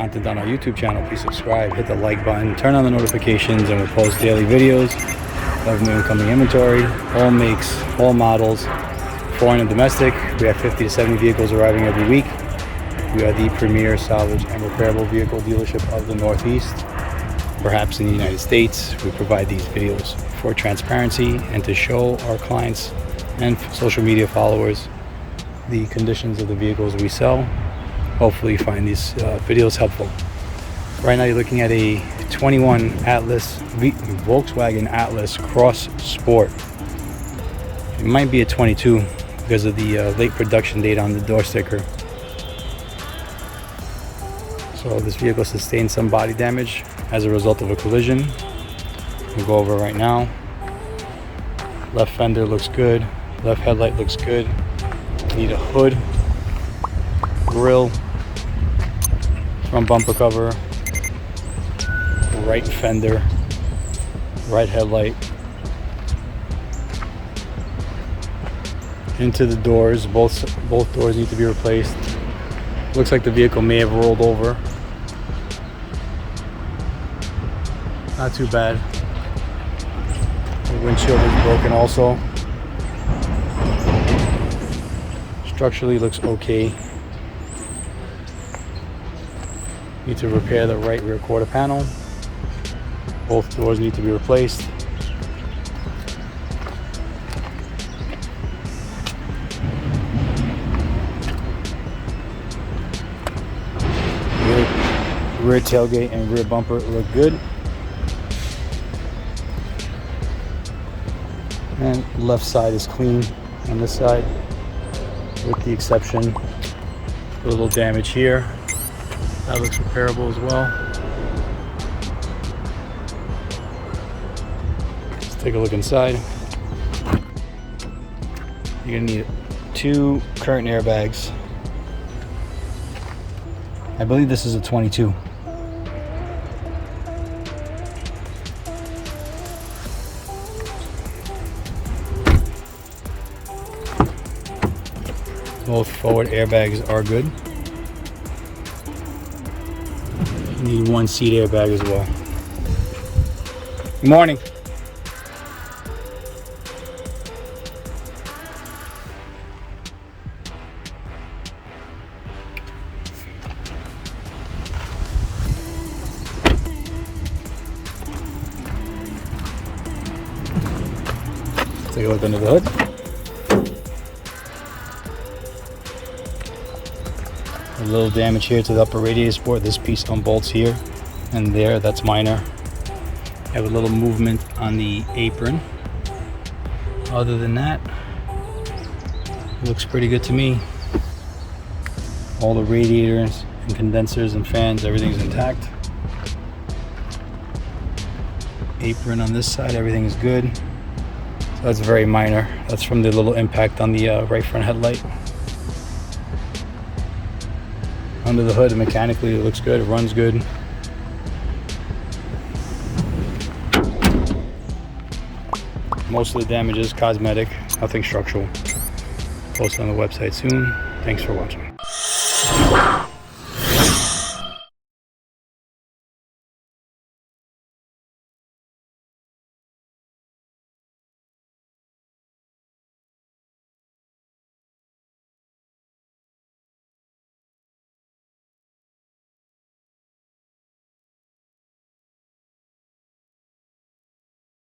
content on our YouTube channel, please subscribe, hit the like button, turn on the notifications, and we'll post daily videos of new incoming inventory, all makes, all models, foreign and domestic. We have 50 to 70 vehicles arriving every week. We are the premier salvage and repairable vehicle dealership of the Northeast, perhaps in the United States. We provide these videos for transparency and to show our clients and social media followers the conditions of the vehicles we sell. Hopefully you find these videos helpful. Right now you're looking at a 21 Atlas, Volkswagen Atlas Cross Sport. It might be a 22 because of the late production date on the door sticker. So this vehicle sustained some body damage as a result of a collision. We'll go over it right now. Left fender looks good. Left headlight looks good. Need a hood, grille, front bumper cover, right fender, right headlight. Into the doors, both doors need to be replaced. Looks like the vehicle may have rolled over. Not too bad. The windshield is broken also. Structurally looks okay. Need to repair the right rear quarter panel. Both doors need to be replaced. Rear tailgate and rear bumper look good. And left side is clean on this side, with the exception of a little damage here. That looks repairable as well. Let's take a look inside. You're gonna need 2 curtain airbags. I believe this is a 22. Both forward airbags are good. Need 1 seat airbag as well. Good morning. Take a look under the hood. A little damage here to the upper radiator support. This piece unbolts here and there. That's minor. Have a little movement on the apron. Other than that, it looks pretty good to me. All the radiators and condensers and fans, everything's intact. Apron on this side, everything is good. So that's very minor. That's from the little impact on the right front headlight. Under the hood, mechanically it looks good, it runs good. Most of the damage is cosmetic, nothing structural. Post on the website soon. Thanks for watching.